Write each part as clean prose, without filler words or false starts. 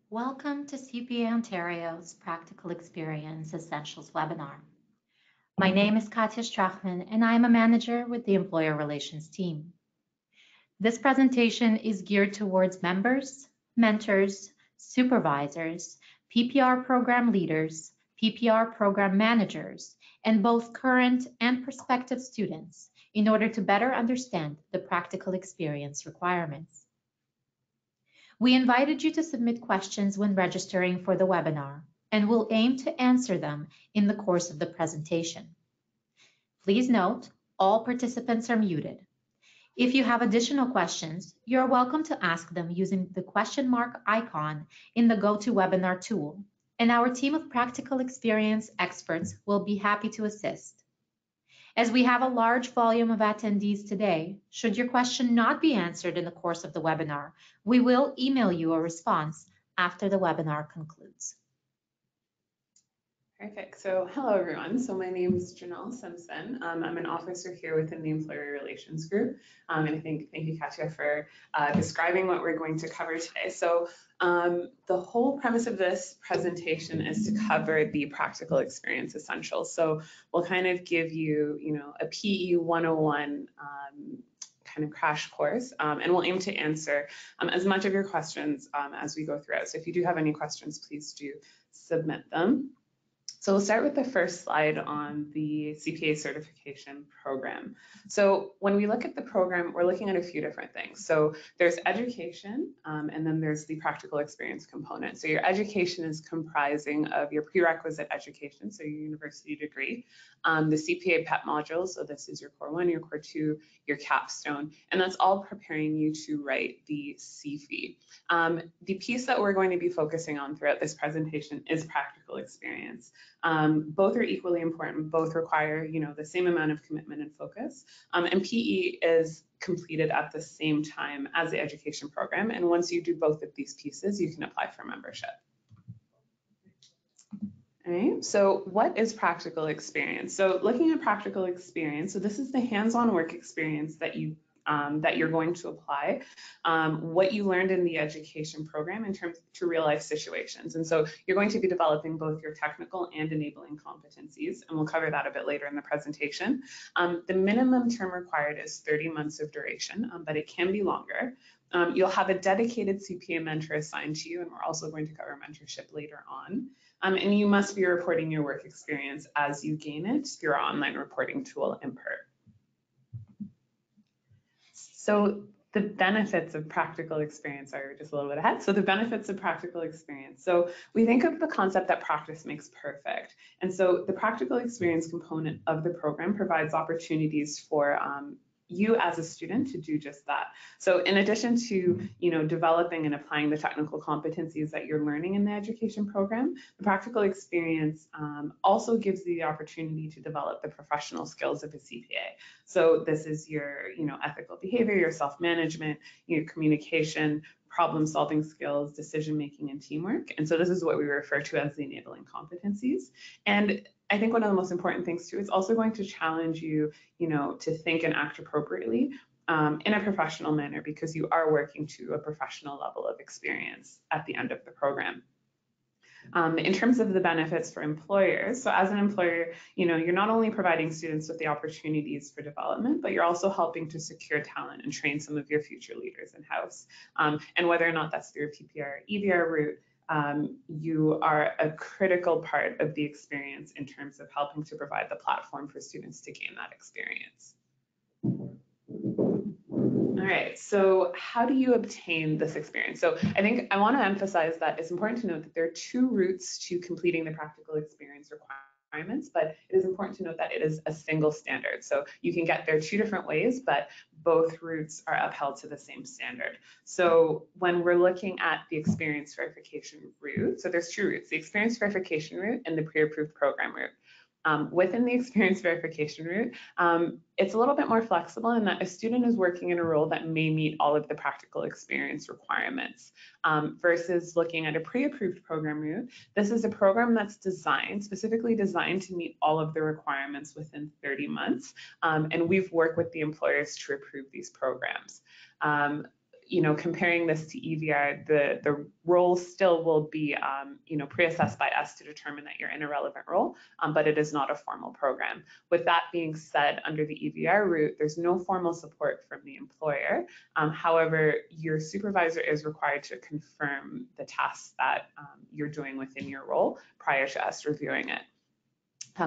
Welcome to CPA Ontario's Practical Experience Essentials webinar. My name is Katja Strachman, and I am a manager with the Employer Relations team. This presentation is geared towards members, mentors, supervisors, PPR program leaders, PPR program managers, and both current and prospective students in order to better understand the practical experience requirements. We invited you to submit questions when registering for the webinar, and we'll aim to answer them in the course of the presentation. Please note, all participants are muted. If you have additional questions, you're welcome to ask them using the question mark icon in the GoToWebinar tool, and our team of practical experience experts will be happy to assist. As we have a large volume of attendees today, should your question not be answered in the course of the webinar, we will email you a response after the webinar concludes. Perfect. So hello, everyone. So my name is Janelle Simpson. I'm an officer here within the Employer Relations Group. And I think, thank you, Katja, for describing what we're going to cover today. So the whole premise of this presentation is to cover the practical experience essentials. So we'll kind of give you, a PE 101 kind of crash course, and we'll aim to answer as much of your questions as we go through it. So if you do have any questions, please do submit them. So we'll start with the first slide on the CPA certification program. So when we look at the program, we're looking at a few different things. So there's education, and then there's the practical experience component. So your education is comprising of your prerequisite education, so your university degree, the CPA PERT modules, so this is your Core 1, your Core 2, your capstone, and that's all preparing you to write the CFE. The piece that we're going to be focusing on throughout this presentation is practical experience. Both are equally important, both require, the same amount of commitment and focus. And PE is completed at the same time as the education program. And once you do both of these pieces, you can apply for membership. All right, so what is practical experience? So looking at practical experience, so this is the hands-on work experience that you're going to apply, what you learned in the education program in terms to real life situations. And so you're going to be developing both your technical and enabling competencies, and we'll cover that a bit later in the presentation. The minimum term required is 30 months of duration, but it can be longer. You'll have a dedicated CPA mentor assigned to you, and we're also going to cover mentorship later on. And you must be reporting your work experience as you gain it through our online reporting tool in PERT. So the benefits of practical experience are just a little bit ahead. So the benefits of practical experience. So we think of the concept that practice makes perfect. And so the practical experience component of the program provides opportunities for you as a student to do just that. So in addition to, developing and applying the technical competencies that you're learning in the education program, the practical experience also gives you the opportunity to develop the professional skills of a CPA. So this is your, ethical behavior, your self-management, your communication, problem-solving skills, decision-making, and teamwork. And so this is what we refer to as the enabling competencies. And I think one of the most important things too, it's also going to challenge you, to think and act appropriately in a professional manner, because you are working to a professional level of experience at the end of the program. In terms of the benefits for employers, so as an employer, you're not only providing students with the opportunities for development, but you're also helping to secure talent and train some of your future leaders in-house. And whether or not that's through a PPR or EVR route, you are a critical part of the experience in terms of helping to provide the platform for students to gain that experience. All right, so how do you obtain this experience? So I think I want to emphasize that it's important to note that there are two routes to completing the practical experience requirements, but it is important to note that it is a single standard. So you can get there two different ways, but both routes are upheld to the same standard. So when we're looking at the experience verification route, so there's two routes, the experience verification route and the pre-approved program route. Within the experience verification route, it's a little bit more flexible in that a student is working in a role that may meet all of the practical experience requirements versus looking at a pre-approved program route. This is a program that's specifically designed to meet all of the requirements within 30 months. And we've worked with the employers to approve these programs. comparing this to EVR, the role still will be, pre-assessed by us to determine that you're in a relevant role, but it is not a formal program. With that being said, under the EVR route, there's no formal support from the employer. However, your supervisor is required to confirm the tasks that you're doing within your role prior to us reviewing it.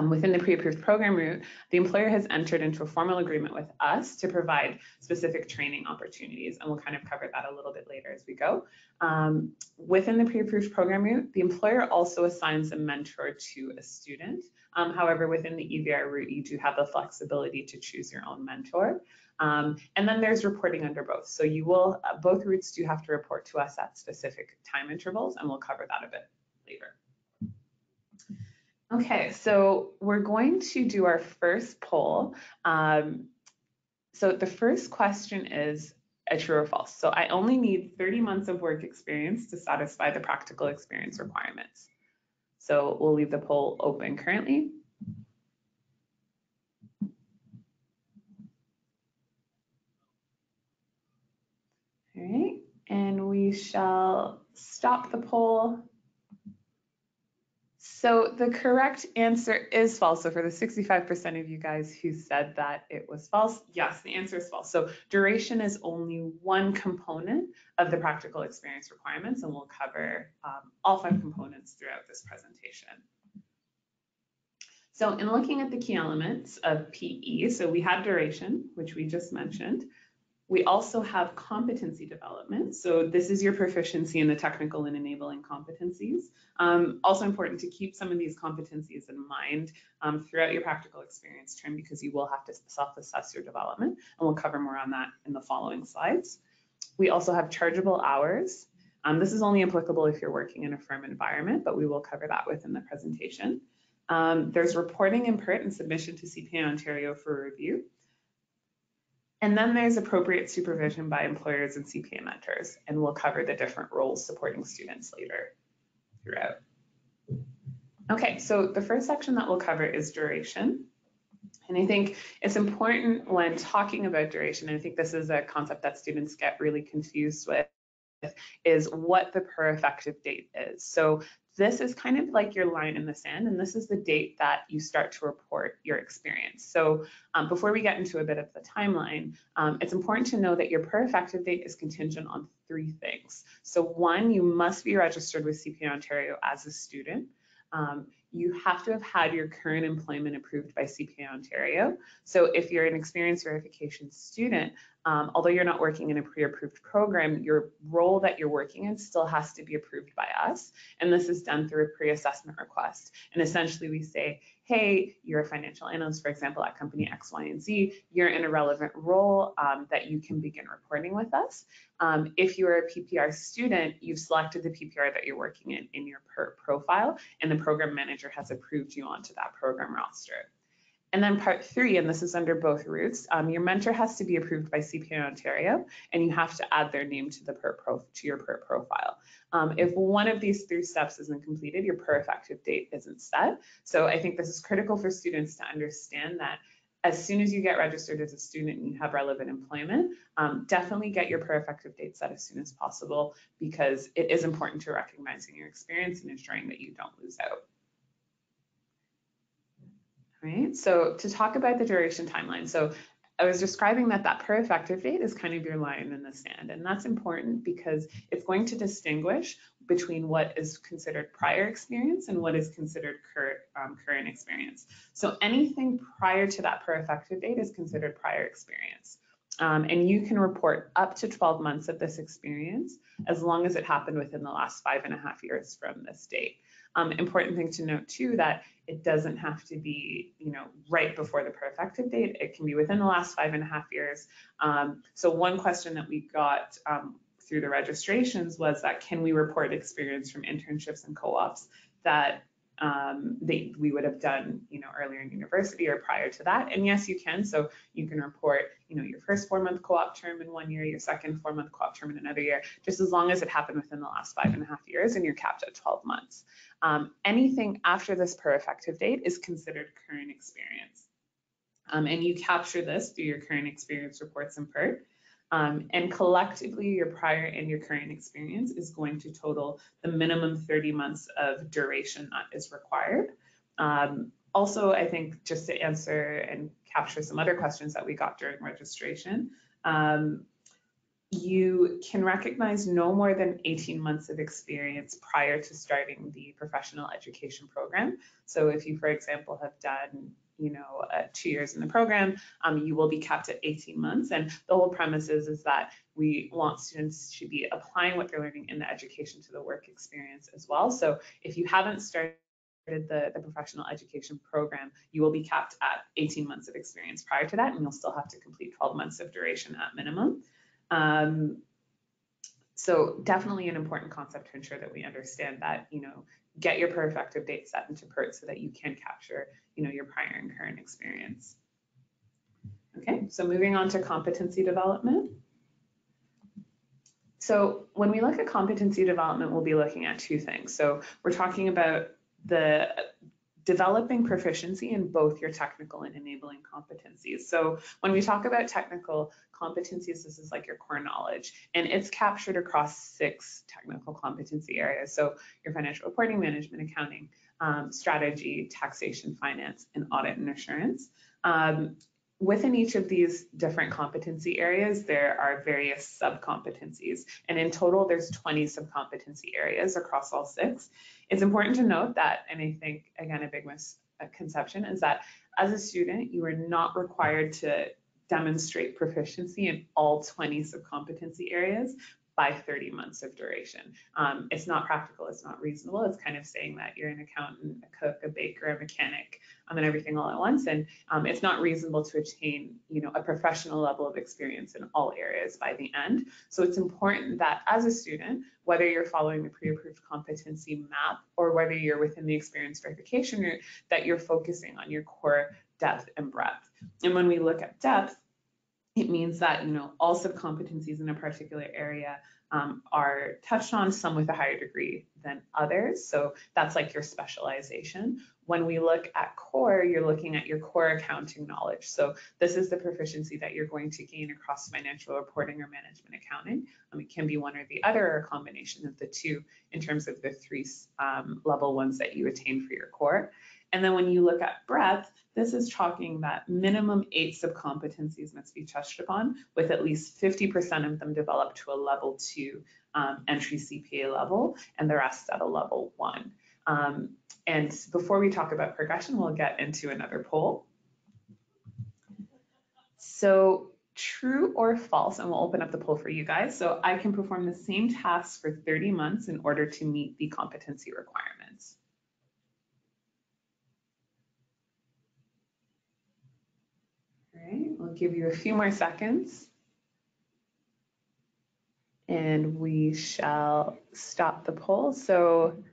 Within the pre-approved program route, the employer has entered into a formal agreement with us to provide specific training opportunities, and we'll kind of cover that a little bit later as we go. Within the pre-approved program route, the employer also assigns a mentor to a student. However, within the EVR route, you do have the flexibility to choose your own mentor. And then there's reporting under both. So you will, both routes do have to report to us at specific time intervals, and we'll cover that a bit later. Okay, so we're going to do our first poll. So the first question is a true or false. So I only need 30 months of work experience to satisfy the practical experience requirements. So we'll leave the poll open currently. All right, and we shall stop the poll. So the correct answer is false. So for the 65% of you guys who said that it was false, yes, the answer is false. So duration is only one component of the practical experience requirements, and we'll cover all 5 components throughout this presentation. So in looking at the key elements of PE, so we had duration, which we just mentioned. We also have competency development. So this is your proficiency in the technical and enabling competencies. Also important to keep some of these competencies in mind throughout your practical experience term, because you will have to self-assess your development, and we'll cover more on that in the following slides. We also have chargeable hours. This is only applicable if you're working in a firm environment, but we will cover that within the presentation. There's reporting in PERT and submission to CPA Ontario for review. And then there's appropriate supervision by employers and CPA mentors, and we'll cover the different roles supporting students later throughout. Okay, so the first section that we'll cover is duration. And I think it's important when talking about duration, and I think this is a concept that students get really confused with, is what the per effective date is. So this is kind of like your line in the sand, and this is the date that you start to report your experience. So before we get into a bit of the timeline, it's important to know that your per effective date is contingent on 3 things. So 1, you must be registered with CPA Ontario as a student. You have to have had your current employment approved by CPA Ontario. So if you're an experience verification student, although you're not working in a pre-approved program, your role that you're working in still has to be approved by us. And this is done through a pre-assessment request. And essentially we say, hey, you're a financial analyst, for example, at company X, Y, and Z. You're in a relevant role that you can begin reporting with us. If you're a PPR student, you've selected the PPR that you're working in your PERT profile, and the program manager has approved you onto that program roster. And then part 3, and this is under both routes, your mentor has to be approved by CPA Ontario, and you have to add their name to the to your PERT profile. If one of these 3 steps isn't completed, your per effective date isn't set. So I think this is critical for students to understand that as soon as you get registered as a student and you have relevant employment, definitely get your per effective date set as soon as possible, because it is important to recognizing your experience and ensuring that you don't lose out. Right, so to talk about the duration timeline, so I was describing that per effective date is kind of your line in the sand, and that's important because it's going to distinguish between what is considered prior experience and what is considered current experience. So anything prior to that per effective date is considered prior experience. And you can report up to 12 months of this experience as long as it happened within the last 5.5 years from this date. Important thing to note too, that it doesn't have to be, right before the per effective date. It can be within the last 5.5 years. So one question that we got through the registrations was that, can we report experience from internships and co-ops that we would have done, earlier in university or prior to that? And yes, you can. So you can report, your first 4-month co-op term in 1 year, your second 4-month co-op term in another year, just as long as it happened within the last 5.5 years and you're capped at 12 months. Anything after this per effective date is considered current experience. And you capture this through your current experience reports in PERT. And collectively, your prior and your current experience is going to total the minimum 30 months of duration that is required. Also, I think just to answer and capture some other questions that we got during registration, you can recognize no more than 18 months of experience prior to starting the professional education program. So if you, for example, have done 2 years in the program, you will be capped at 18 months. And the whole premise is that we want students to be applying what they're learning in the education to the work experience as well. So if you haven't started the professional education program, you will be capped at 18 months of experience prior to that, and you'll still have to complete 12 months of duration at minimum. So definitely an important concept to ensure that we understand that, get your per effective date set into PERT so that you can capture, your prior and current experience. Okay, so moving on to competency development. So when we look at competency development, we'll be looking at two things. So we're talking about the developing proficiency in both your technical and enabling competencies. So when we talk about technical competencies, this is like your core knowledge, and it's captured across 6 technical competency areas. So your financial reporting, management, accounting, strategy, taxation, finance, and audit and assurance. Within each of these different competency areas, there are various sub-competencies, and in total, there's 20 sub-competency areas across all 6. It's important to note that, and I think, again, a big misconception is that as a student, you are not required to demonstrate proficiency in all 20 sub-competency areas by 30 months of duration. It's not practical, it's not reasonable. It's kind of saying that you're an accountant, a cook, a baker, a mechanic, and everything all at once. And it's not reasonable to attain, a professional level of experience in all areas by the end. So it's important that as a student, whether you're following the pre-approved competency map or whether you're within the experience verification route, that you're focusing on your core depth and breadth. And when we look at depth, it means that, all sub-competencies in a particular area are touched on, some with a higher degree than others. So that's like your specialization. When we look at core, you're looking at your core accounting knowledge. So this is the proficiency that you're going to gain across financial reporting or management accounting. It can be one or the other, or a combination of the two in terms of the 3 level ones that you attain for your core. And then when you look at breadth, this is talking that minimum 8 sub-competencies must be touched upon, with at least 50% of them developed to a level 2 entry CPA level, and the rest at a level 1. And before we talk about progression, we'll get into another poll. So true or false, and we'll open up the poll for you guys. So I can perform the same tasks for 30 months in order to meet the competency requirements. All right, we'll give you a few more seconds and we shall stop the poll. So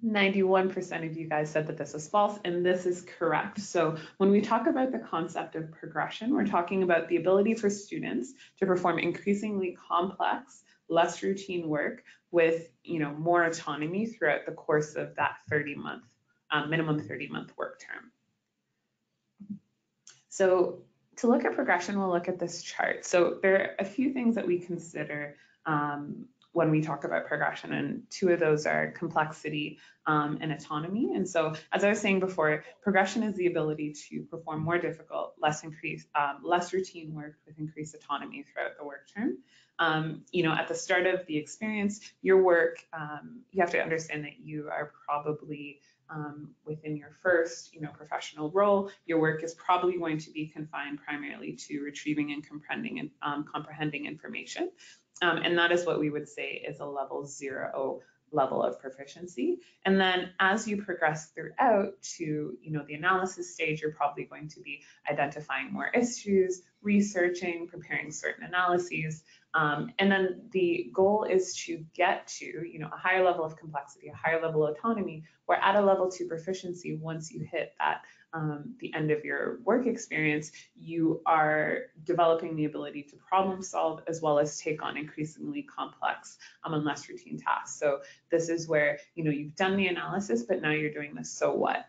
91% of you guys said that this was false, and this is correct. So when we talk about the concept of progression, we're talking about the ability for students to perform increasingly complex, less routine work with, more autonomy throughout the course of that 30-month, minimum 30-month work term. So to look at progression, we'll look at this chart. So there are a few things that we consider when we talk about progression, and 2 of those are complexity and autonomy. And so, as I was saying before, progression is the ability to perform more difficult, less routine work with increased autonomy throughout the work term. At the start of the experience, your work, you have to understand that you are probably within your first, professional role, your work is probably going to be confined primarily to retrieving and comprehending information. And that is what we would say is a level 0 level of proficiency. And then as you progress throughout to, the analysis stage, you're probably going to be identifying more issues, researching, preparing certain analyses. And then the goal is to get to, a higher level of complexity, a higher level of autonomy, where at a level 2 proficiency, once you hit that the end of your work experience, you are developing the ability to problem solve as well as take on increasingly complex and less routine tasks. So this is where, you've done the analysis, but now you're doing the so what.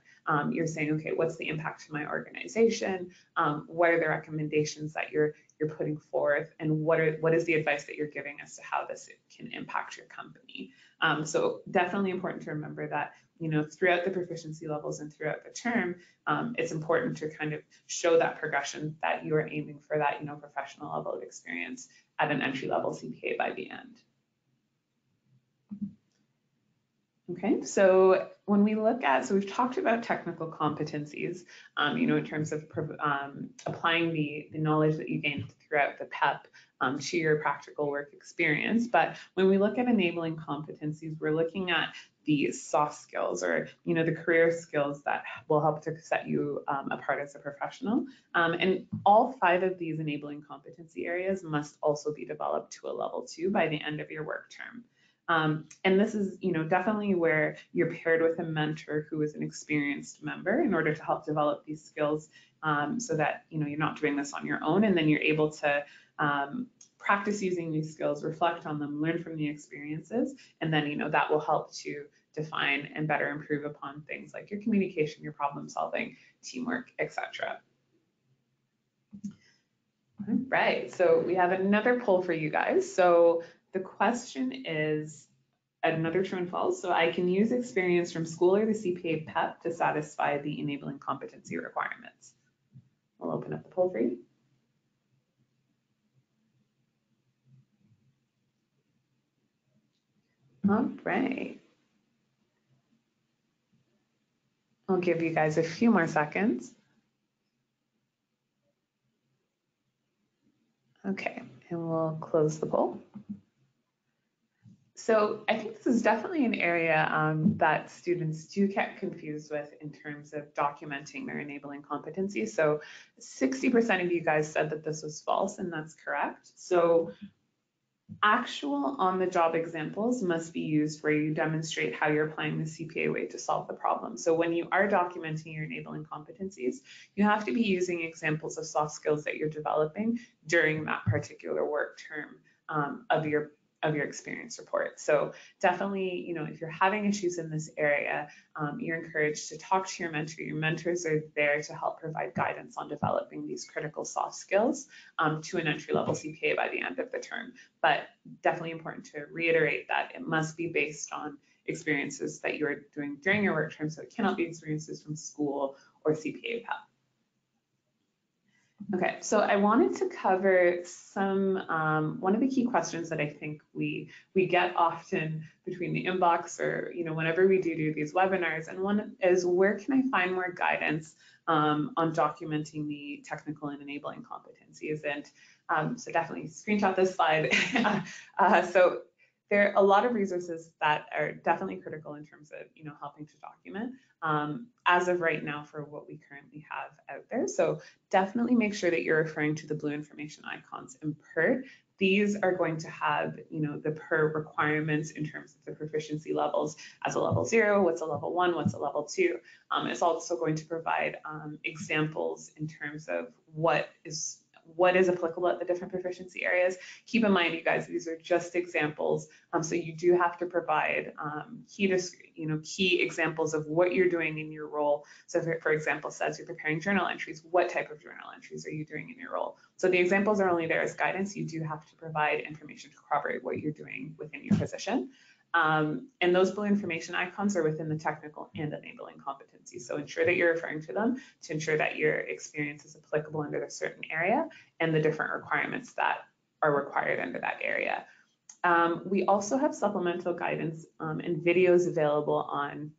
You're saying, okay, what's the impact to my organization? What are the recommendations that you're putting forth, and what is the advice that you're giving as to how this can impact your company? So definitely important to remember that, throughout the proficiency levels and throughout the term, it's important to kind of show that progression that you are aiming for that, professional level of experience at an entry-level CPA by the end. Okay, so when we look at, so we've talked about technical competencies, in terms of applying the knowledge that you gained throughout the PEP to your practical work experience. But when we look at enabling competencies, we're looking at the soft skills, or the career skills that will help to set you apart as a professional. And all 5 of these enabling competency areas must also be developed to a level 2 by the end of your work term. And this is, definitely where you're paired with a mentor who is an experienced member in order to help develop these skills, so that, you're not doing this on your own, and then you're able to practice using these skills, reflect on them, learn from the experiences, and then, that will help to define and better improve upon things like your communication, your problem solving, teamwork, etc. All right, so we have another poll for you guys. So the question is another true and false. So I can use experience from school or the CPA PEP to satisfy the enabling competency requirements. I'll open up the poll for you. All right. I'll give you guys a few more seconds. Okay, and we'll close the poll. So I think this is definitely an area that students do get confused with in terms of documenting their enabling competencies. So 60% of you guys said that this was false, and that's correct. So actual on-the-job examples must be used where you demonstrate how you're applying the CPA way to solve the problem. So when you are documenting your enabling competencies, you have to be using examples of soft skills that you're developing during that particular work term of your experience report. So definitely, if you're having issues in this area, you're encouraged to talk to your mentor. Your mentors are there to help provide guidance on developing these critical soft skills to an entry-level CPA by the end of the term. But definitely important to reiterate that it must be based on experiences that you're doing during your work term, so it cannot be experiences from school or CPA PEP. Okay, so I wanted to cover some, one of the key questions that I think we get often between the inbox or, whenever we do these webinars, and one is, where can I find more guidance on documenting the technical and enabling competencies? And so definitely screenshot this slide. So there are a lot of resources that are definitely critical in terms of, helping to document as of right now for what we currently have out there. So definitely make sure that you're referring to the blue information icons in PERT. These are going to have, the PERT requirements in terms of the proficiency levels as a level 0, what's a level 1, what's a level 2. It's also going to provide examples in terms of what is applicable at the different proficiency areas. Keep in mind, you guys, these are just examples. So you do have to provide key examples of what you're doing in your role. So if it, for example, says you're preparing journal entries, what type of journal entries are you doing in your role? So the examples are only there as guidance. You do have to provide information to corroborate what you're doing within your position. And those blue information icons are within the technical and enabling competencies. So ensure that you're referring to them to ensure that your experience is applicable under a certain area and the different requirements that are required under that area. We also have supplemental guidance and videos available on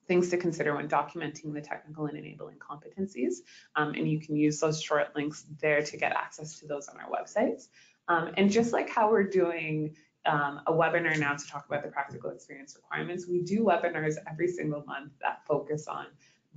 things to consider when documenting the technical and enabling competencies. And you can use those short links there to get access to those on our websites. And just like how we're doing a webinar now to talk about the practical experience requirements, we do webinars every single month that focus on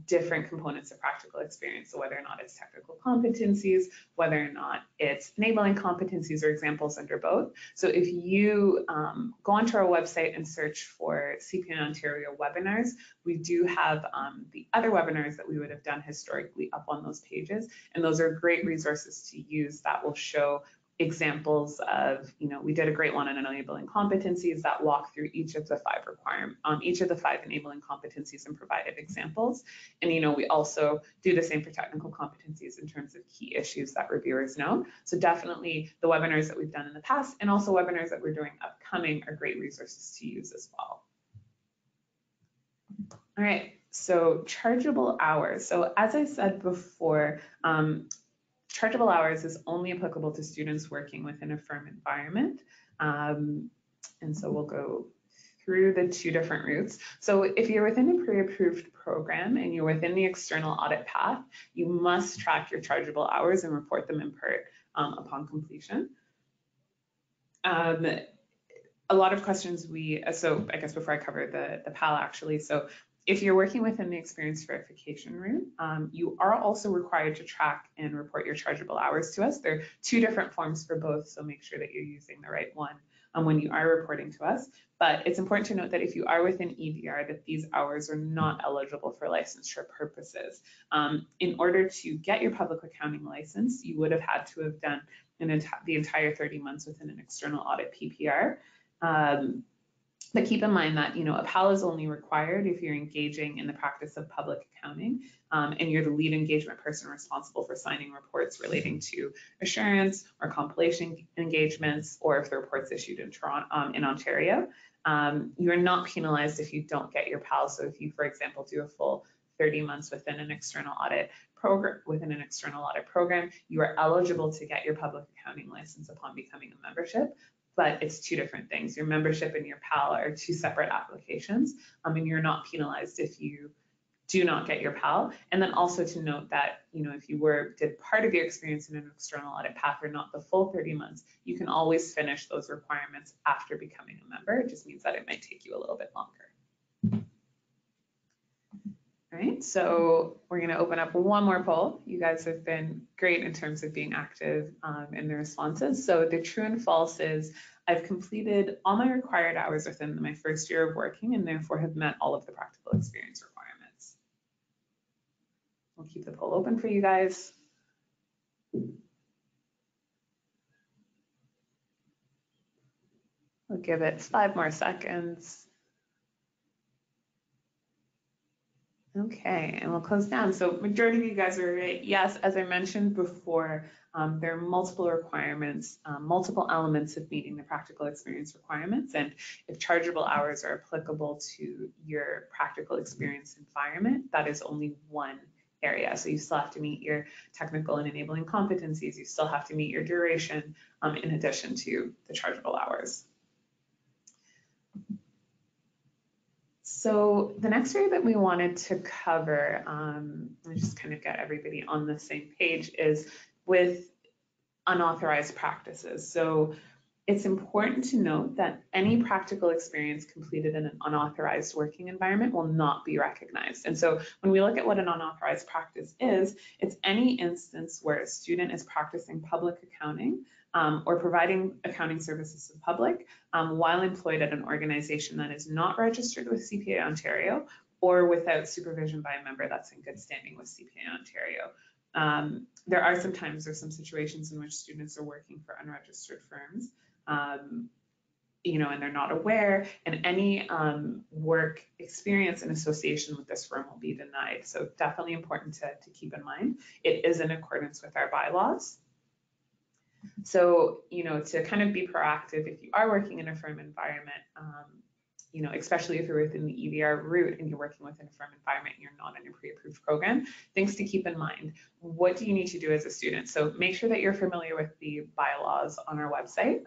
different components of practical experience. So whether or not it's technical competencies, whether or not it's enabling competencies or examples under both. So if you go onto our website and search for CPA Ontario webinars, we do have the other webinars that we would have done historically up on those pages. And those are great resources to use that will show examples of, we did a great one on enabling competencies that walk through each of the five enabling competencies and provided examples. And, we also do the same for technical competencies in terms of key issues that reviewers know. So definitely the webinars that we've done in the past and also webinars that we're doing upcoming are great resources to use as well. All right, so chargeable hours. So as I said before, chargeable hours is only applicable to students working within a firm environment. And so we'll go through the two different routes. So if you're within a pre-approved program and you're within the external audit path, you must track your chargeable hours and report them in PERT upon completion. A lot of questions so I guess before I cover the PAL actually, so if you're working within the experience verification route, you are also required to track and report your chargeable hours to us. There are two different forms for both, so make sure that you're using the right one when you are reporting to us. But it's important to note that if you are within EVR, that these hours are not eligible for licensure purposes. In order to get your public accounting license, you would have had to have done the entire 30 months within an external audit PPR. But keep in mind that, a PAL is only required if you're engaging in the practice of public accounting and you're the lead engagement person responsible for signing reports relating to assurance or compilation engagements, or if the report's issued in in Ontario. You are not penalized if you don't get your PAL. So if you, for example, do a full 30 months within an external audit program, you are eligible to get your public accounting license upon becoming a membership. But it's two different things. Your membership and your PAL are two separate applications, and you're not penalized if you do not get your PAL. And then also to note that, if you did part of your experience in an external audit path or not the full 30 months, you can always finish those requirements after becoming a member. It just means that it might take you a little bit longer. All right, so we're going to open up one more poll. You guys have been great in terms of being active in the responses. So the true and false is, I've completed all my required hours within my first year of working and therefore have met all of the practical experience requirements. We'll keep the poll open for you guys. We'll give it 5 more seconds. Okay, and we'll close down. So majority of you guys are right. Yes, as I mentioned before, there are multiple requirements, multiple elements of meeting the practical experience requirements. And if chargeable hours are applicable to your practical experience environment, that is only one area. So you still have to meet your technical and enabling competencies. You still have to meet your duration in addition to the chargeable hours. So the next area that we wanted to cover, just kind of get everybody on the same page, is with unauthorized practices. So it's important to note that any practical experience completed in an unauthorized working environment will not be recognized. And so when we look at what an unauthorized practice is, it's any instance where a student is practicing public accounting or providing accounting services to the public while employed at an organization that is not registered with CPA Ontario or without supervision by a member that's in good standing with CPA Ontario. There's some situations in which students are working for unregistered firms, and they're not aware, and any work experience in association with this firm will be denied. So definitely important to keep in mind. It is in accordance with our bylaws. So, to kind of be proactive, if you are working in a firm environment, especially if you're within the EVR route and you're working within a firm environment and you're not in a pre-approved program, things to keep in mind. What do you need to do as a student? So make sure that you're familiar with the bylaws on our website.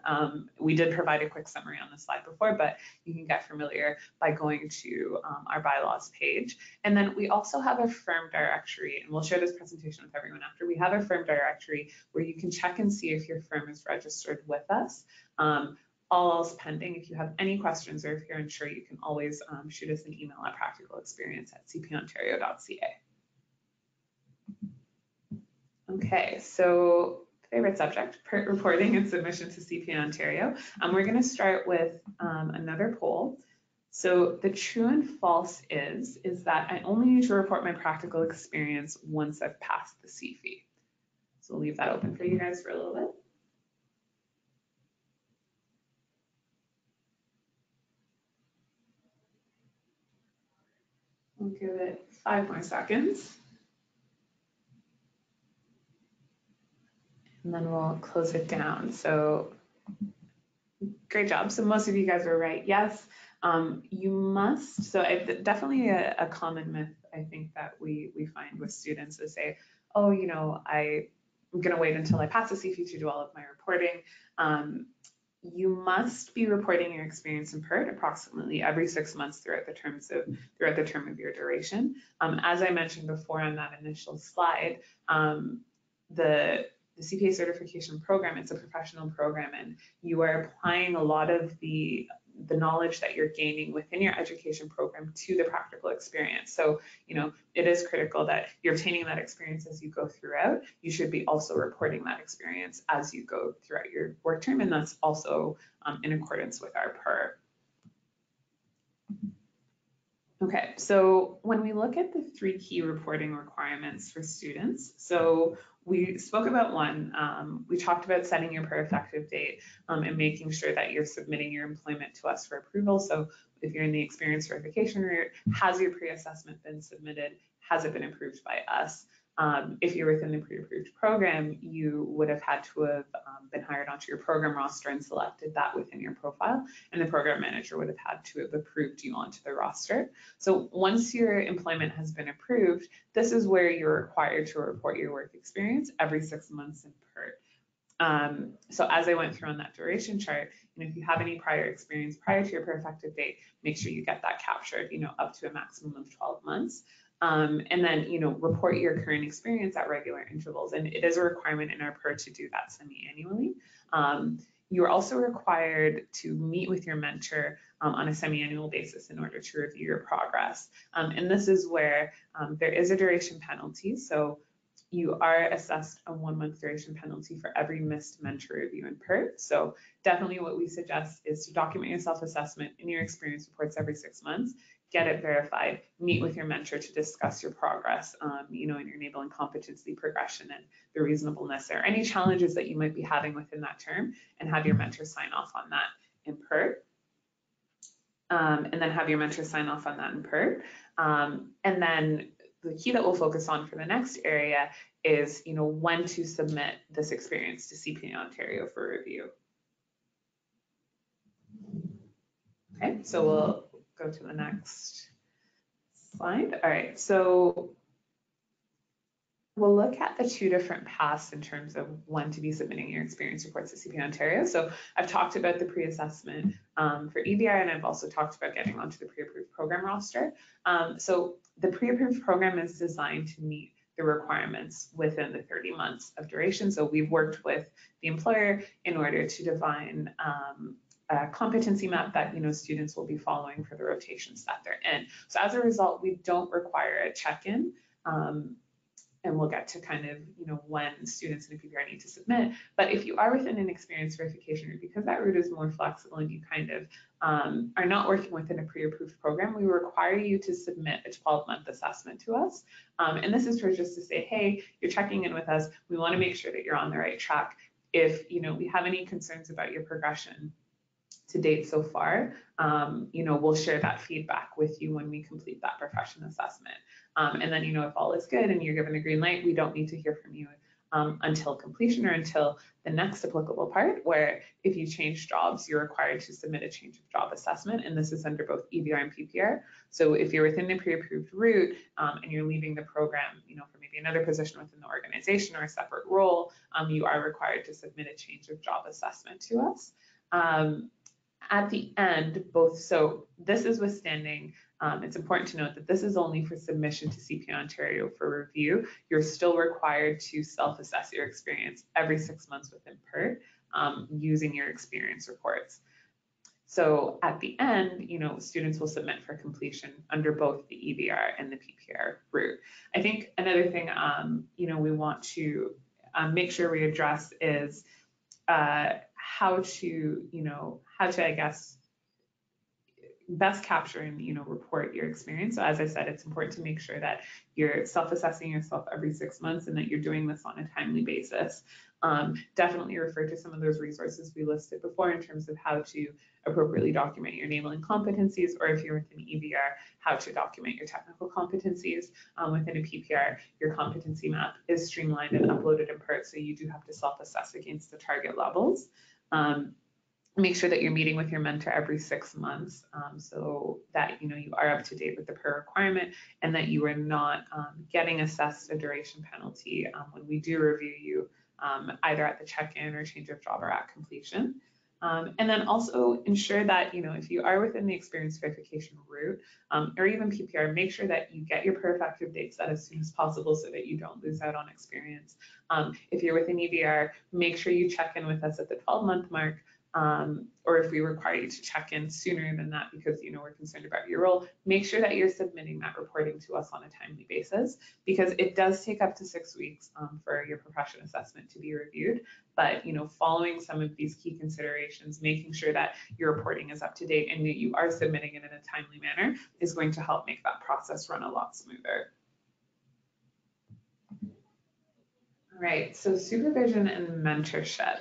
We did provide a quick summary on the slide before, but you can get familiar by going to our bylaws page. And then we also have a firm directory, and we'll share this presentation with everyone after. We have a firm directory where you can check and see if your firm is registered with us. all else pending. If you have any questions or if you're unsure, you can always shoot us an email at practicalexperience@cpaontario.ca. Okay, so favorite subject, PERT reporting and submission to CPA Ontario. We're going to start with another poll. So the true and false is that I only need to report my practical experience once I've passed the CFE. So we'll leave that open for you guys for a little bit. We'll give it 5 more seconds. And then we'll close it down. So great job. So most of you guys are right. Yes, you must. So definitely a common myth, I think, that we find with students is say, oh, you know, I'm going to wait until I pass the CFE to do all of my reporting. You must be reporting your experience in PERT approximately every 6 months throughout the term of your duration. As I mentioned before on that initial slide, the CPA certification program, it's a professional program, and you are applying a lot of the knowledge that you're gaining within your education program to the practical experience. So, you know, it is critical that you're obtaining that experience as you go throughout. You should be also reporting that experience as you go throughout your work term, and that's also in accordance with our PERT. Okay, so when we look at the 3 key reporting requirements for students, so we spoke about one, we talked about setting your per effective date and making sure that you're submitting your employment to us for approval. So if you're in the experience verification route, has your pre-assessment been submitted? Has it been approved by us? If you're within the pre-approved program, you would have had to have been hired onto your program roster and selected that within your profile, and the program manager would have had to have approved you onto the roster. So once your employment has been approved, this is where you're required to report your work experience every 6 months in PERT. So as I went through on that duration chart, you know, if you have any prior experience prior to your per effective date, make sure you get that captured, you know, up to a maximum of 12 months. And then, you know, report your current experience at regular intervals. And it is a requirement in our PERT to do that semi-annually. You are also required to meet with your mentor on a semi-annual basis in order to review your progress. And this is where there is a duration penalty. So you are assessed a 1-month duration penalty for every missed mentor review in PERT. So definitely what we suggest is to document your self-assessment in your experience reports every 6 months, get it verified, meet with your mentor to discuss your progress, you know, in your enabling competency progression and the reasonableness or any challenges that you might be having within that term, and have your mentor sign off on that in PERT. And then have your mentor sign off on that in PERT. And then the key that we'll focus on for the next area is, you know, when to submit this experience to CPA Ontario for review. Okay, so we'll go to the next slide. All right, so we'll look at the 2 different paths in terms of when to be submitting your experience reports to CPA Ontario. So I've talked about the pre-assessment for EVR, and I've also talked about getting onto the pre-approved program roster. So the pre-approved program is designed to meet the requirements within the 30 months of duration. So we've worked with the employer in order to define a competency map that, you know, students will be following for the rotations that they're in. So as a result, we don't require a check-in. And we'll get to kind of, you know, when students in a PPR need to submit. But if you are within an experience verification route, because that route is more flexible and you kind of are not working within a pre-approved program, we require you to submit a 12-month assessment to us. And this is for just to say, hey, you're checking in with us. We want to make sure that you're on the right track. If, you know, we have any concerns about your progression to date so far, you know, we'll share that feedback with you when we complete that profession assessment. And then, you know, if all is good and you're given a green light, we don't need to hear from you until completion or until the next applicable part, where if you change jobs, you're required to submit a change of job assessment. And this is under both EVR and PPR. So if you're within the pre-approved route and you're leaving the program, you know, for maybe another position within the organization or a separate role, you are required to submit a change of job assessment to us. At the end, so this is withstanding, it's important to note that this is only for submission to CPA Ontario for review. You're still required to self-assess your experience every 6 months within PERT using your experience reports. So at the end, students will submit for completion under both the EVR and the PPR route. I think another thing, we want to make sure we address is how to, I guess, best capture and report your experience. So as I said, it's important to make sure that you're self-assessing yourself every 6 months and that you're doing this on a timely basis. Definitely refer to some of those resources we listed before in terms of how to appropriately document your enabling competencies, or if you're within EVR, how to document your technical competencies. Within a PPR, your competency map is streamlined and uploaded in PERT, so you do have to self-assess against the target levels. Make sure that you're meeting with your mentor every 6 months, so that you are up to date with the PERT requirement, and that you are not getting assessed a duration penalty when we do review you, either at the check-in or change of job or at completion. And then also ensure that if you are within the experience verification route, or even PPR, make sure that you get your PERT effective date set as soon as possible so that you don't lose out on experience. If you're within EVR, make sure you check in with us at the 12-month mark. Or if we require you to check in sooner than that because we're concerned about your role, make sure that you're submitting that reporting to us on a timely basis, because it does take up to 6 weeks for your profession assessment to be reviewed. But following some of these key considerations, making sure that your reporting is up to date and that you are submitting it in a timely manner is going to help make that process run a lot smoother. All right, so supervision and mentorship.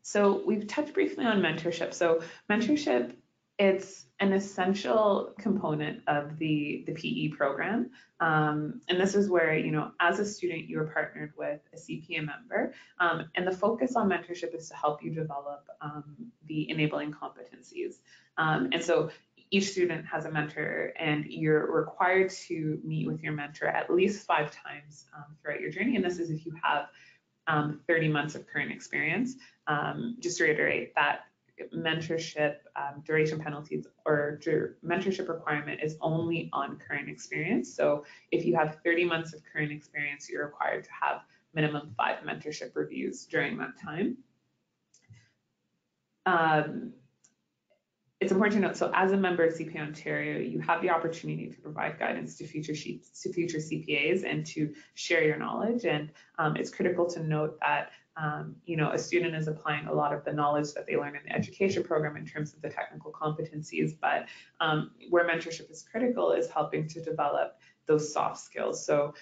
So we've touched briefly on mentorship. So mentorship, it's an essential component of the PE program. And this is where, as a student, you are partnered with a CPA member. And the focus on mentorship is to help you develop the enabling competencies. And so each student has a mentor, and you're required to meet with your mentor at least 5 times throughout your journey. And this is if you have 30 months of current experience. Just to reiterate, that mentorship duration penalties or mentorship requirement is only on current experience. So if you have 30 months of current experience, you're required to have minimum 5 mentorship reviews during that time. It's important to note, so as a member of CPA Ontario, you have the opportunity to provide guidance to future CPAs and to share your knowledge. And it's critical to note that a student is applying a lot of the knowledge that they learn in the education program in terms of the technical competencies, but where mentorship is critical is helping to develop those soft skills. So,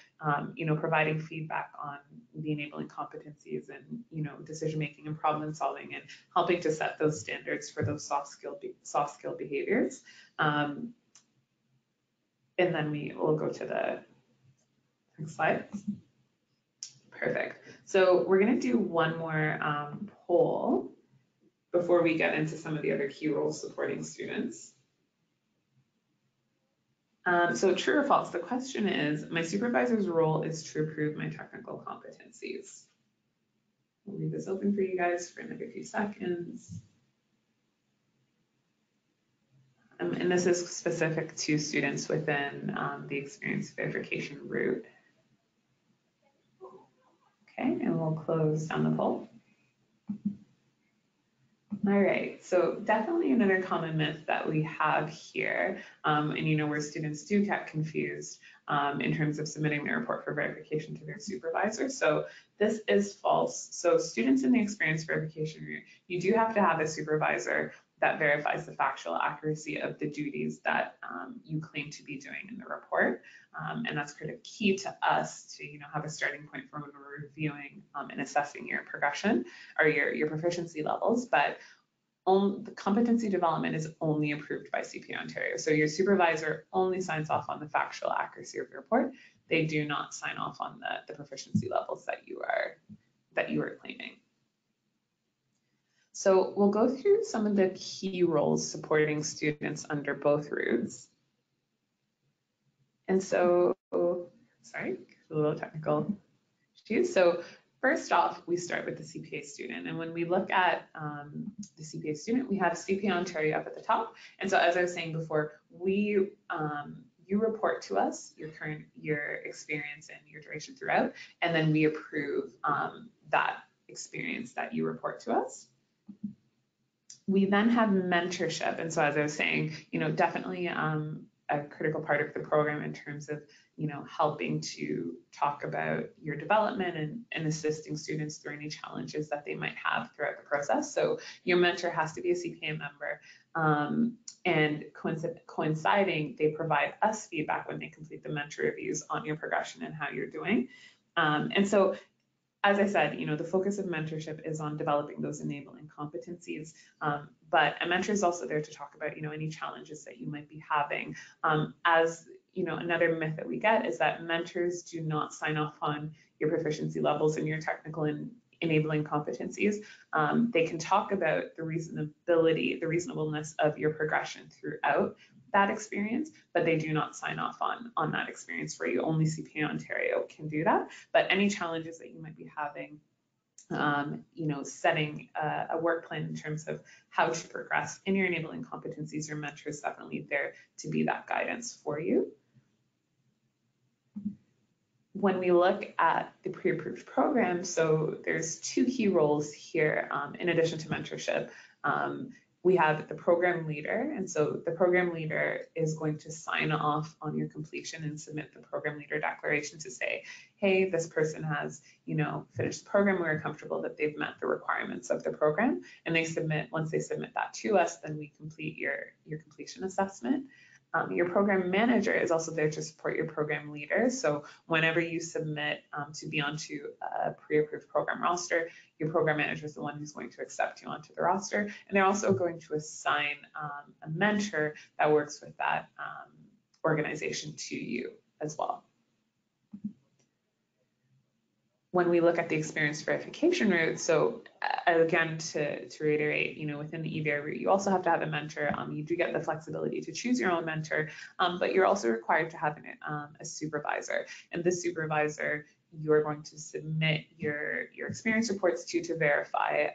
providing feedback on the enabling competencies and, decision-making and problem solving, and helping to set those standards for those soft skill behaviors. And then we will go to the next slide. Perfect. So we're going to do one more poll before we get into some of the other key roles supporting students. So true or false, the question is, my supervisor's role is to approve my technical competencies. I'll leave this open for you guys for another few seconds. And this is specific to students within the experience verification route. Okay, and we'll close down the poll. All right, so definitely another common myth that we have here, and where students do get confused in terms of submitting their report for verification to their supervisor. So this is false. So students in the experience verification route, you do have to have a supervisor that verifies the factual accuracy of the duties that you claim to be doing in the report. And that's kind of key to us to have a starting point for when we're reviewing and assessing your progression or your proficiency levels. But the competency development is only approved by CPA Ontario. So your supervisor only signs off on the factual accuracy of your report. They do not sign off on the proficiency levels that you are claiming. So we'll go through some of the key roles supporting students under both routes. And so, sorry, a little technical issues. So first off, we start with the CPA student. And when we look at the CPA student, we have CPA Ontario up at the top. And so as I was saying before, you report to us your experience and your duration throughout, and then we approve that experience that you report to us. We then have mentorship. And so as I was saying, definitely a critical part of the program in terms of, helping to talk about your development and assisting students through any challenges that they might have throughout the process. So your mentor has to be a CPA member. And coinciding, they provide us feedback when they complete the mentor reviews on your progression and how you're doing. And so, as I said, the focus of mentorship is on developing those enabling competencies, but a mentor is also there to talk about, any challenges that you might be having. Another myth that we get is that mentors do not sign off on your proficiency levels and your technical and enabling competencies. They can talk about the reasonableness of your progression throughout that experience, but they do not sign off on that experience for you. Only CPA Ontario can do that. But any challenges that you might be having, setting a work plan in terms of how to progress in your enabling competencies, your mentor is definitely there to be that guidance for you. When we look at the pre-approved program, so there's two key roles here in addition to mentorship. We have the program leader, and so the program leader is going to sign off on your completion and submit the program leader declaration to say, hey, this person has, finished the program, we're comfortable that they've met the requirements of the program, and once they submit that to us, then we complete your completion assessment. Your program manager is also there to support your program leader. So whenever you submit to be onto a pre-approved program roster, your program manager is the one who's going to accept you onto the roster. And they're also going to assign a mentor that works with that organization to you as well. When we look at the experience verification route, so again, to reiterate, within the EVR route, you also have to have a mentor. You do get the flexibility to choose your own mentor, but you're also required to have a supervisor. And this supervisor, you're going to submit your experience reports to verify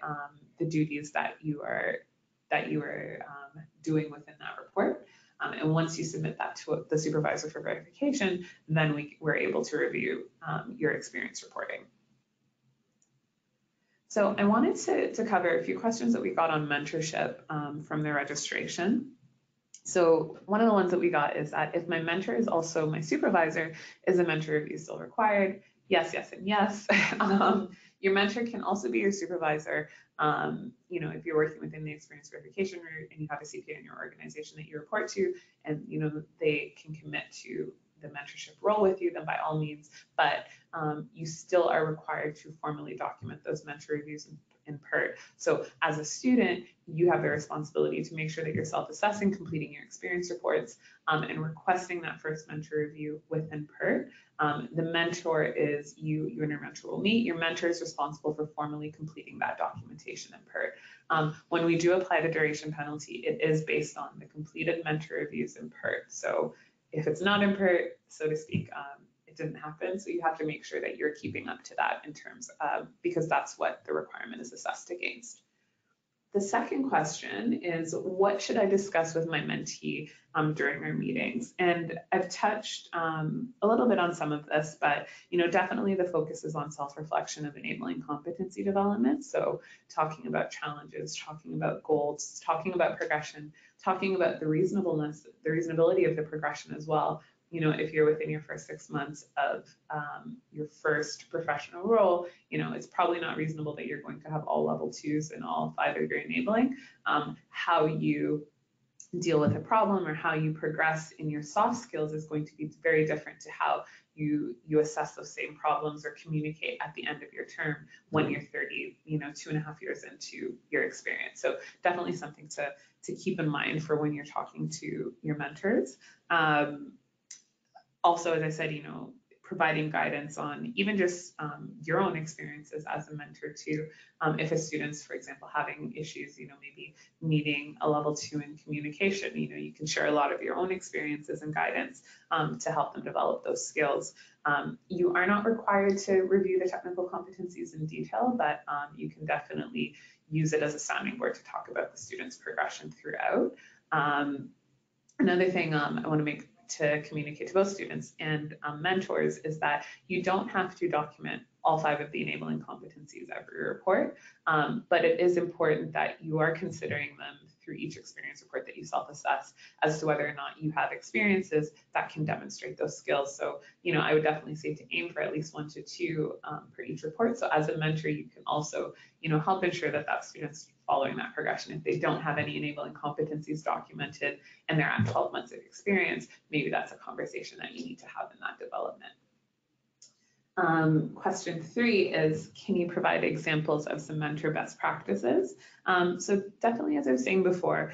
the duties that you are doing within that report. And once you submit that to the supervisor for verification, then we're able to review your experience reporting. So I wanted to cover a few questions that we got on mentorship from the registration. So one of the ones that we got is that if my mentor is also my supervisor, is a mentor review still required? Yes, yes, and yes. Your mentor can also be your supervisor. If you're working within the experience verification route and you have a CPA in your organization that you report to, and they can commit to the mentorship role with you, then by all means. But you still are required to formally document those mentor reviews in PERT. So as a student, you have the responsibility to make sure that you're self-assessing, completing your experience reports, and requesting that first mentor review within PERT. The mentor is you and your mentor will meet. Your mentor is responsible for formally completing that documentation in PERT. When we do apply the duration penalty, it is based on the completed mentor reviews in PERT. So if it's not in PERT, so to speak, it didn't happen. So you have to make sure that you're keeping up to that in terms of, because that's what the requirement is assessed against. The second question is, what should I discuss with my mentee during our meetings? And I've touched a little bit on some of this, but definitely the focus is on self-reflection of enabling competency development. So talking about challenges, talking about goals, talking about progression, talking about the reasonability of the progression as well. If you're within your first 6 months of your first professional role, it's probably not reasonable that you're going to have all level 2s in all 5 of your enabling. How you deal with a problem or how you progress in your soft skills is going to be very different to how you assess those same problems or communicate at the end of your term when you're 30, 2.5 years into your experience. So definitely something to keep in mind for when you're talking to your mentors. Also, as I said, providing guidance on even just your own experiences as a mentor too. If a student's, for example, having issues, maybe needing a level 2 in communication, you can share a lot of your own experiences and guidance to help them develop those skills. You are not required to review the technical competencies in detail, but you can definitely use it as a sounding board to talk about the student's progression throughout. Another thing I want to make to communicate to both students and mentors is that you don't have to document all 5 of the enabling competencies every report, but it is important that you are considering them through each experience report that you self-assess as to whether or not you have experiences that can demonstrate those skills. So, I would definitely say to aim for at least 1 to 2 per each report. So as a mentor, you can also, help ensure that student's following that progression. If they don't have any enabling competencies documented and they're at 12 months of experience, maybe that's a conversation that you need to have in that development. Question 3 is, can you provide examples of some mentor best practices? So definitely, as I was saying before,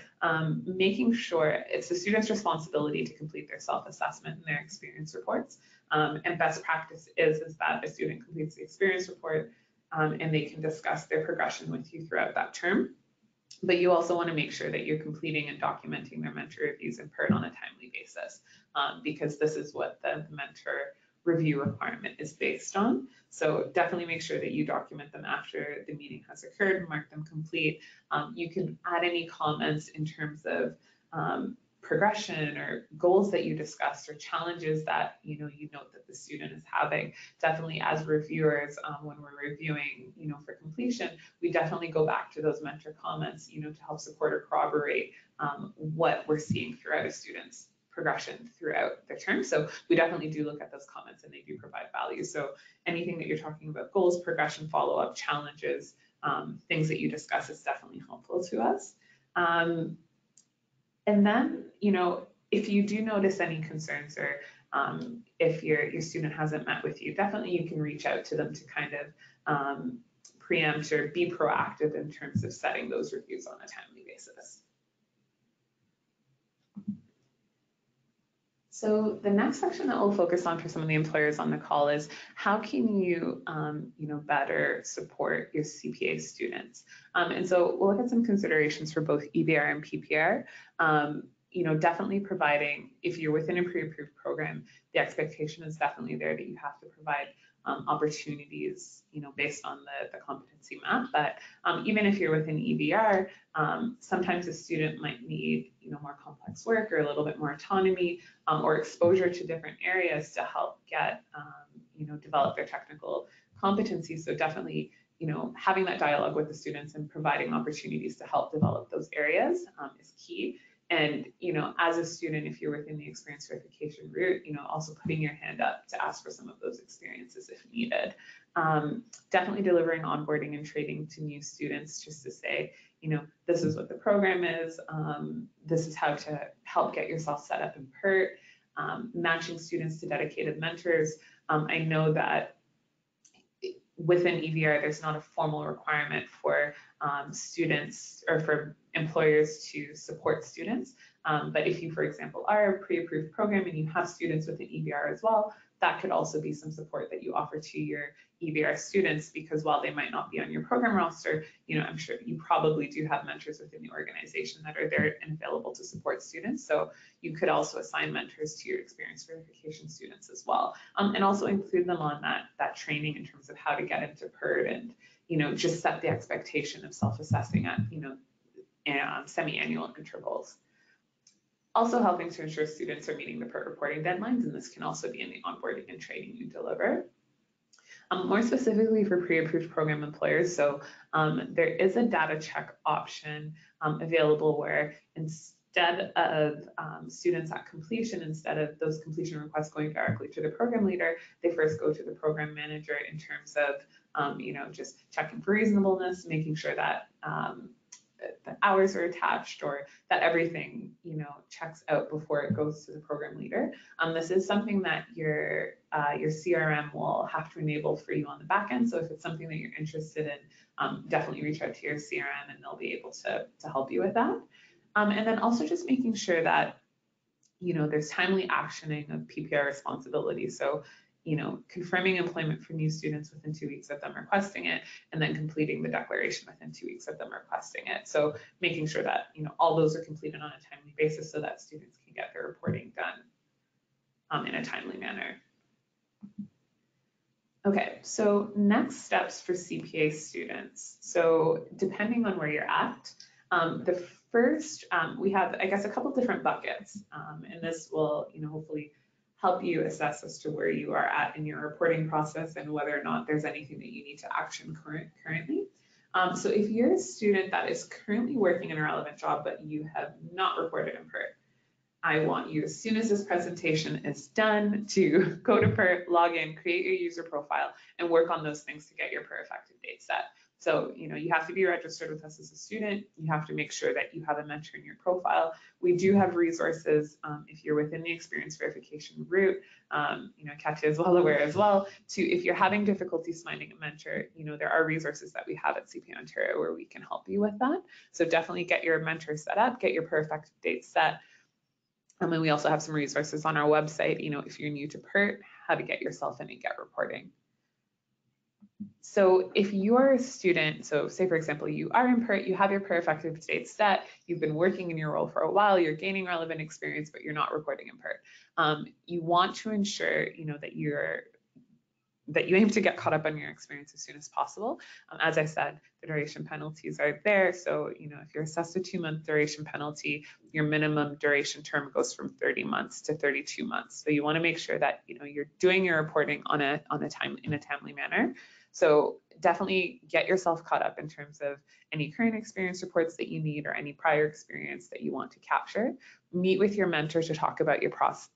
making sure it's the student's responsibility to complete their self-assessment and their experience reports. And best practice is that a student completes the experience report and they can discuss their progression with you throughout that term. But you also want to make sure that you're completing and documenting their mentor reviews and PERT on a timely basis, because this is what the mentor review requirement is based on. So definitely make sure that you document them after the meeting has occurred, mark them complete. You can add any comments in terms of progression or goals that you discussed or challenges that you note that the student is having. Definitely as reviewers, when we're reviewing for completion, we definitely go back to those mentor comments to help support or corroborate what we're seeing throughout a student's progression throughout the term. So we definitely do look at those comments and they do provide value. So anything that you're talking about, goals, progression, follow-up, challenges, things that you discuss is definitely helpful to us. And then, if you do notice any concerns or if your student hasn't met with you, definitely you can reach out to them to kind of preempt or be proactive in terms of setting those reviews on a timely basis. So the next section that we'll focus on for some of the employers on the call is how can you, better support your CPA students? And so we'll look at some considerations for both EBR and PPR. Definitely providing, if you're within a pre-approved program, the expectation is definitely there that you have to provide opportunities, based on the competency map. But even if you're within EBR, sometimes a student might need, more complex work or a little bit more autonomy or exposure to different areas to help get, develop their technical competencies. So definitely, having that dialogue with the students and providing opportunities to help develop those areas is key. And, as a student, if you're within the experience verification route, also putting your hand up to ask for some of those experiences if needed. Definitely delivering onboarding and training to new students just to say, this is what the program is. This is how to help get yourself set up in PERT, matching students to dedicated mentors. I know that within EVR, there's not a formal requirement for students or for employers to support students. But if you, for example, are a pre-approved program and you have students within EVR as well, that could also be some support that you offer to your EVR students, because while they might not be on your program roster, I'm sure you probably do have mentors within the organization that are there and available to support students. So you could also assign mentors to your experience verification students as well, and also include them on that training in terms of how to get into PERT and, just set the expectation of self-assessing at, semi-annual intervals. Also helping to ensure students are meeting the PERT reporting deadlines, and this can also be in the onboarding and training you deliver. More specifically for pre-approved program employers, so there is a data check option available where instead of students at completion, instead of those completion requests going directly to the program leader, they first go to the program manager in terms of, just checking for reasonableness, making sure that the hours are attached or that everything, checks out before it goes to the program leader. This is something that your CRM will have to enable for you on the back end. So if it's something that you're interested in, definitely reach out to your CRM and they'll be able to help you with that. And then also just making sure that, there's timely actioning of PPR responsibilities. So, confirming employment for new students within 2 weeks of them requesting it, and then completing the declaration within 2 weeks of them requesting it. So making sure that, all those are completed on a timely basis so that students can get their reporting done in a timely manner. Okay, so next steps for CPA students. So depending on where you're at, the first, we have, I guess, a couple different buckets, and this will, hopefully help you assess as to where you are at in your reporting process and whether or not there's anything that you need to action currently. So if you're a student that is currently working in a relevant job, but you have not reported in PERT, I want you, as soon as this presentation is done, to go to PERT, log in, create your user profile, and work on those things to get your PERT effective date set. So, you have to be registered with us as a student. You have to make sure that you have a mentor in your profile. We do have resources if you're within the experience verification route. Katya is well aware as well, if you're having difficulties finding a mentor, there are resources that we have at CPA Ontario where we can help you with that. So definitely get your mentor set up, get your PERT effective date set. And then we also have some resources on our website, if you're new to PERT, how to get yourself in and get reporting. So if you're a student, so say for example, you are in PERT, you have your PERT effective date set, you've been working in your role for a while, you're gaining relevant experience, but you're not reporting in PERT. You want to ensure, that you aim to get caught up on your experience as soon as possible. As I said, the duration penalties are there. So, if you're assessed a 2-month duration penalty, your minimum duration term goes from 30 months to 32 months. So you want to make sure that, you're doing your reporting in a timely manner. So definitely get yourself caught up in terms of any current experience reports that you need or any prior experience that you want to capture. Meet with your mentor to talk about your progress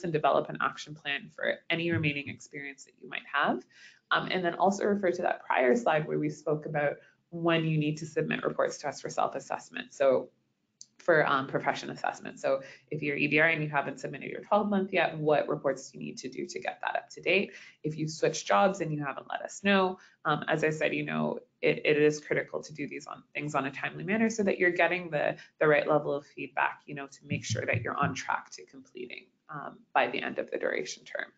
and develop an action plan for any remaining experience that you might have. And then also refer to that prior slide where we spoke about when you need to submit reports to us for self-assessment. So for profession assessment. So if you're EDR and you haven't submitted your 12-month yet, what reports do you need to do to get that up to date? If you switch jobs and you haven't let us know, as I said, it is critical to do these things on a timely manner so that you're getting the right level of feedback, to make sure that you're on track to completing by the end of the duration term.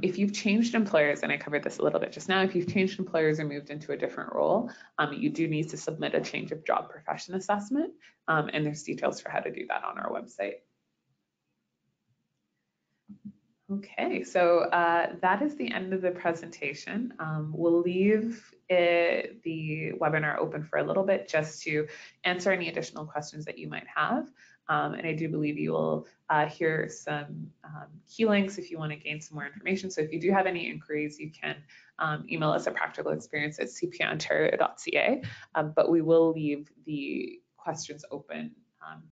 If you've changed employers, and I covered this a little bit just now, if you've changed employers or moved into a different role, you do need to submit a change of job profession assessment, and there's details for how to do that on our website. Okay, so that is the end of the presentation. We'll leave the webinar open for a little bit just to answer any additional questions that you might have. And I do believe you will hear some key links if you want to gain some more information. So if you do have any inquiries, you can email us at practicalexperience@cpaontario.ca, but we will leave the questions open